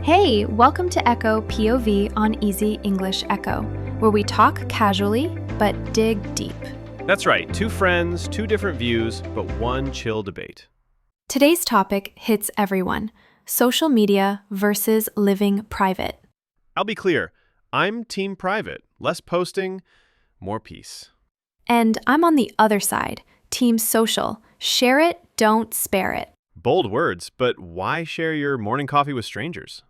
Hey, welcome to Echo POV on Easy English Echo, where we talk casually but dig deep. That's right, two friends, two different views, but one chill debate. Today's topic hits everyone: social media versus living private. I'll be clear, I'm team private. Less posting, more peace. And I'm on the other side, team social. Share it, don't spare it. Bold words, but why share your morning coffee with strangers?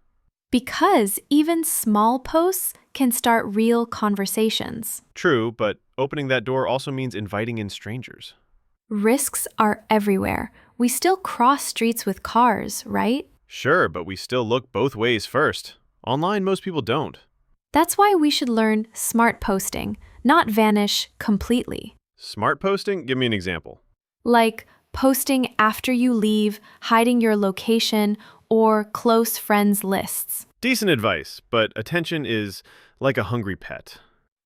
Because even small posts can start real conversations. True, but opening that door also means inviting in strangers. Risks are everywhere. We still cross streets with cars, right? Sure, but we still look both ways first. Online, most people don't. That's why we should learn smart posting, not vanish completely. Smart posting? Give me an example. Like posting after you leave, hiding your location, or close friends lists. Decent advice, but attention is like a hungry pet.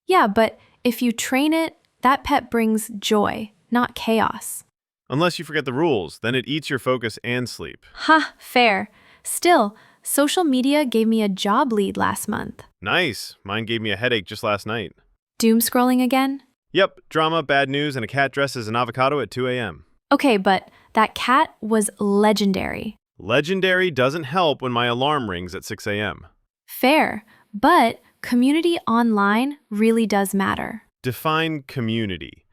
Yeah, but if you train it, that pet brings joy, not chaos. Unless you forget the rules, then it eats your focus and sleep. Ha, fair. Still, social media gave me a job lead last month. Nice. Mine gave me a headache just last night. Doom scrolling again? Yep, drama, bad news, and a cat dressed as an avocado at 2 a.m. Okay, but that cat was legendary. Legendary doesn't help when my alarm rings at 6 a.m. Fair, but community online really does matter. Define community.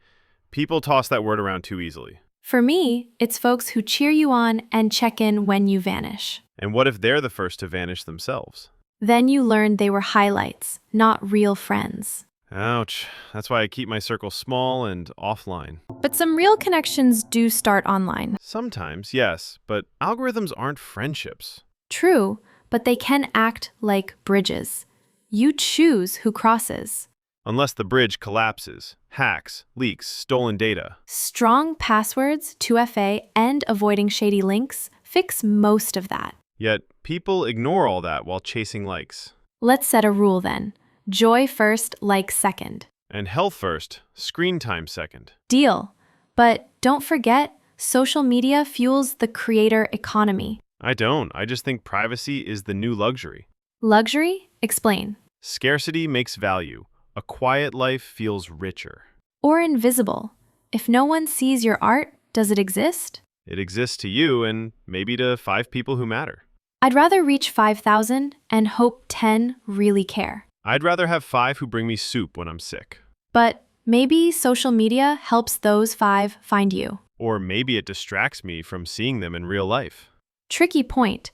People toss that word around too easily. For me, it's folks who cheer you on and check in when you vanish. And what if they're the first to vanish themselves? Then you learn they were highlights, not real friends. Ouch. That's why I keep my circle small and offline. But some real connections do start online. Sometimes, yes, but algorithms aren't friendships. True, but they can act like bridges. You choose who crosses. Unless the bridge collapses, hacks, leaks, stolen data. Strong passwords, 2FA, and avoiding shady links fix most of that. Yet, people ignore all that while chasing likes. Let's set a rule then. Joy first, like second. And health first, screen time second. Deal. But don't forget, social media fuels the creator economy. I don't. I just think privacy is the new luxury. Luxury? Explain. Scarcity makes value. A quiet life feels richer. Or invisible. If no one sees your art, does it exist? It exists to you and maybe to 5 people who matter. I'd rather reach 5,000 and hope 10 really care. I'd rather have 5 who bring me soup when I'm sick. But maybe social media helps those 5 find you. Or maybe it distracts me from seeing them in real life. Tricky point.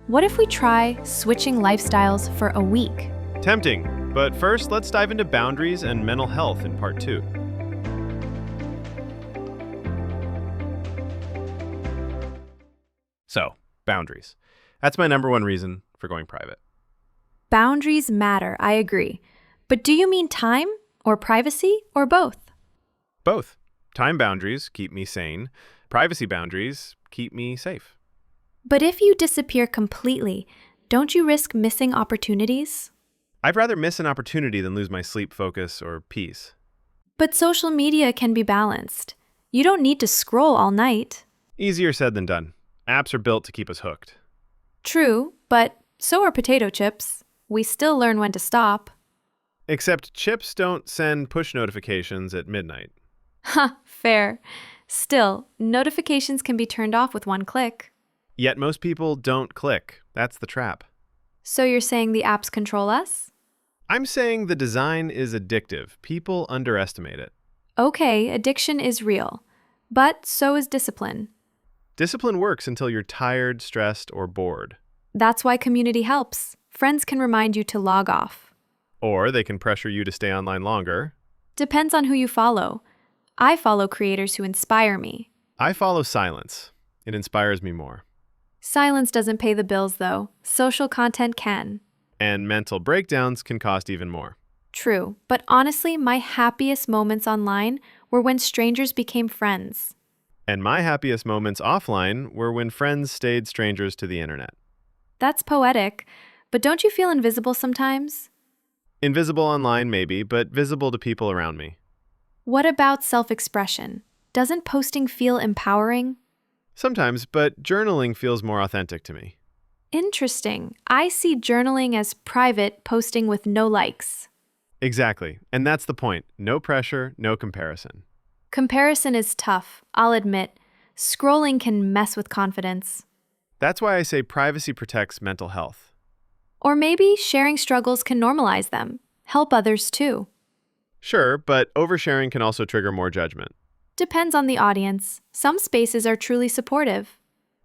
What if we try switching lifestyles for a week? Tempting, but first let's dive into boundaries and mental health in part 2. So, boundaries. That's my number one reason for going private. Boundaries matter, I agree. But do you mean time, or privacy, or both? Both. Time boundaries keep me sane. Privacy boundaries keep me safe. But if you disappear completely, don't you risk missing opportunities? I'd rather miss an opportunity than lose my sleep, focus, or peace. But social media can be balanced. You don't need to scroll all night. Easier said than done. Apps are built to keep us hooked. True, but so are potato chips. We still learn when to stop. Except chips don't send push notifications at midnight. Ha, fair. Still, notifications can be turned off with one click. Yet most people don't click. That's the trap. So you're saying the apps control us? I'm saying the design is addictive. People underestimate it. Okay, addiction is real. But so is discipline. Discipline works until you're tired, stressed, or bored. That's why community helps. Friends can remind you to log off. Or they can pressure you to stay online longer. Depends on who you follow. I follow creators who inspire me. I follow silence. It inspires me more. Silence doesn't pay the bills, though. Social content can. And mental breakdowns can cost even more. True, but honestly, my happiest moments online were when strangers became friends. And my happiest moments offline were when friends stayed strangers to the internet. That's poetic, but don't you feel invisible sometimes? Invisible online, maybe, but visible to people around me. What about self-expression? Doesn't posting feel empowering? Sometimes, but journaling feels more authentic to me. Interesting. I see journaling as private, posting with no likes. Exactly. And that's the point. No pressure, no comparison. Comparison is tough, I'll admit. Scrolling can mess with confidence. That's why I say privacy protects mental health. Or maybe sharing struggles can normalize them, help others too. Sure, but oversharing can also trigger more judgment. Depends on the audience. Some spaces are truly supportive.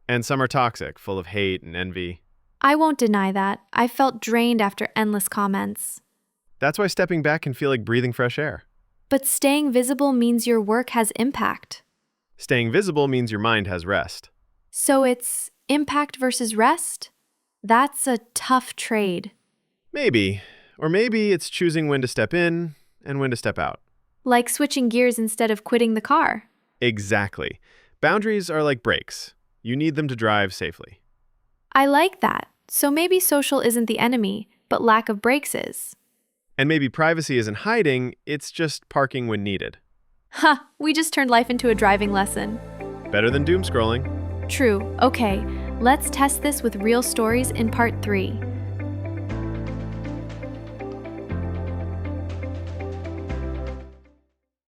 And some are toxic, full of hate and envy. I won't deny that. I felt drained after endless comments. That's why stepping back can feel like breathing fresh air. But staying visible means your work has impact. Staying visible means your mind has rest. So it's impact versus rest? That's a tough trade. Maybe. Or maybe it's choosing when to step in and when to step out. Like switching gears instead of quitting the car. Exactly. Boundaries are like brakes. You need them to drive safely. I like that. So maybe social isn't the enemy, but lack of brakes is. And maybe privacy isn't hiding, it's just parking when needed. Ha! We just turned life into a driving lesson. Better than doom scrolling. True. Okay, let's test this with real stories in part 3.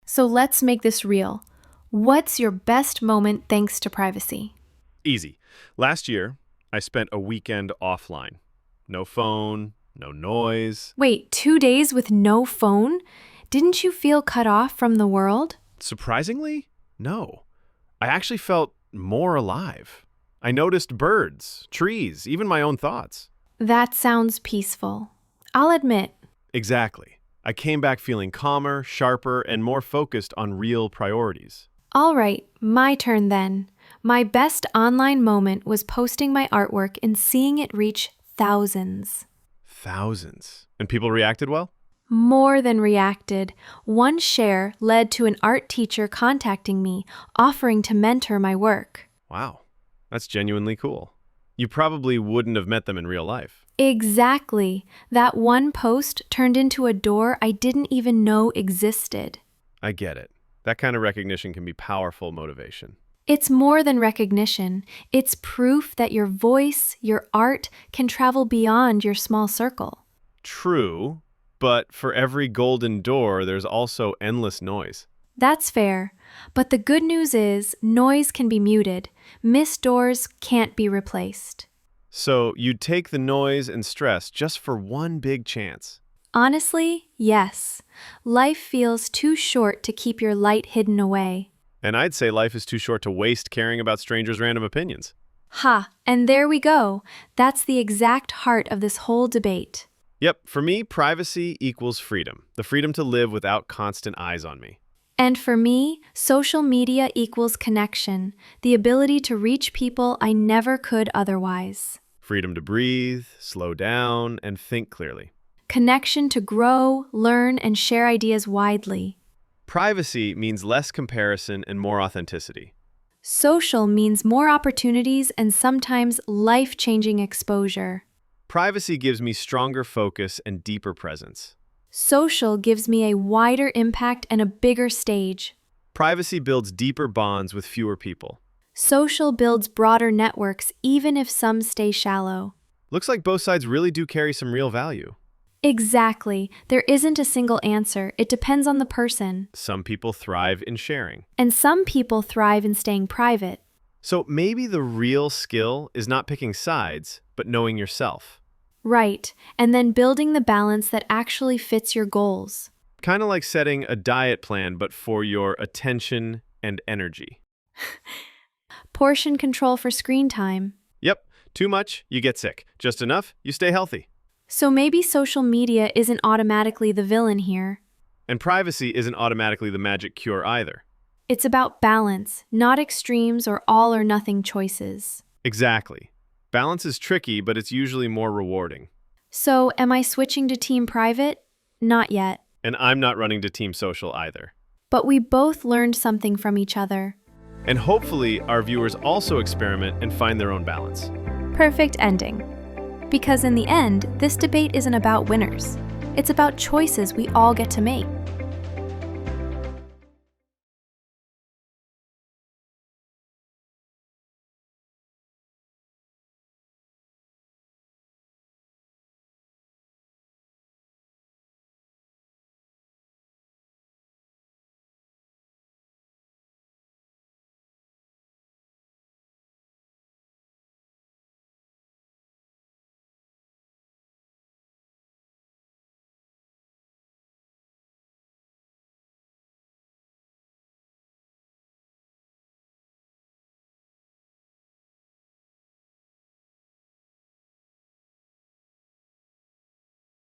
So let's make this real. What's your best moment thanks to privacy? Easy. Last year, I spent a weekend offline. No phone, no noise. Wait, 2 days with no phone? Didn't you feel cut off from the world? Surprisingly, no. I actually felt more alive. I noticed birds, trees, even my own thoughts. That sounds peaceful. I'll admit. Exactly. I came back feeling calmer, sharper, and more focused on real priorities. All right, my turn then. My best online moment was posting my artwork and seeing it reach thousands. Thousands. And people reacted well? More than reacted. One share led to an art teacher contacting me, offering to mentor my work. Wow. That's genuinely cool. You probably wouldn't have met them in real life. Exactly. That one post turned into a door I didn't even know existed. I get it. That kind of recognition can be powerful motivation. It's more than recognition. It's proof that your voice, your art, can travel beyond your small circle. True, but for every golden door, there's also endless noise. That's fair. But the good news is, noise can be muted. Missed doors can't be replaced. So you'd take the noise and stress just for one big chance. Honestly, yes. Life feels too short to keep your light hidden away. And I'd say life is too short to waste caring about strangers' random opinions. Ha, and there we go. That's the exact heart of this whole debate. Yep, for me, privacy equals freedom. The freedom to live without constant eyes on me. And for me, social media equals connection, the ability to reach people I never could otherwise. Freedom to breathe, slow down, and think clearly. Connection to grow, learn, and share ideas widely. Privacy means less comparison and more authenticity. Social means more opportunities and sometimes life-changing exposure. Privacy gives me stronger focus and deeper presence. Social gives me a wider impact and a bigger stage. Privacy builds deeper bonds with fewer people. Social builds broader networks, even if some stay shallow. Looks like both sides really do carry some real value. Exactly. There isn't a single answer. It depends on the person. Some people thrive in sharing. And some people thrive in staying private. So maybe the real skill is not picking sides, but knowing yourself. Right. And then building the balance that actually fits your goals. Kind of like setting a diet plan, but for your attention and energy. Portion control for screen time. Yep, too much, you get sick. Just enough, you stay healthy. So maybe social media isn't automatically the villain here. And privacy isn't automatically the magic cure either. It's about balance, not extremes or all or nothing choices. Exactly. Balance is tricky, but it's usually more rewarding. So, am I switching to team private? Not yet. And I'm not running to team social either. But we both learned something from each other. And hopefully our viewers also experiment and find their own balance. Perfect ending. Because in the end, this debate isn't about winners. It's about choices we all get to make.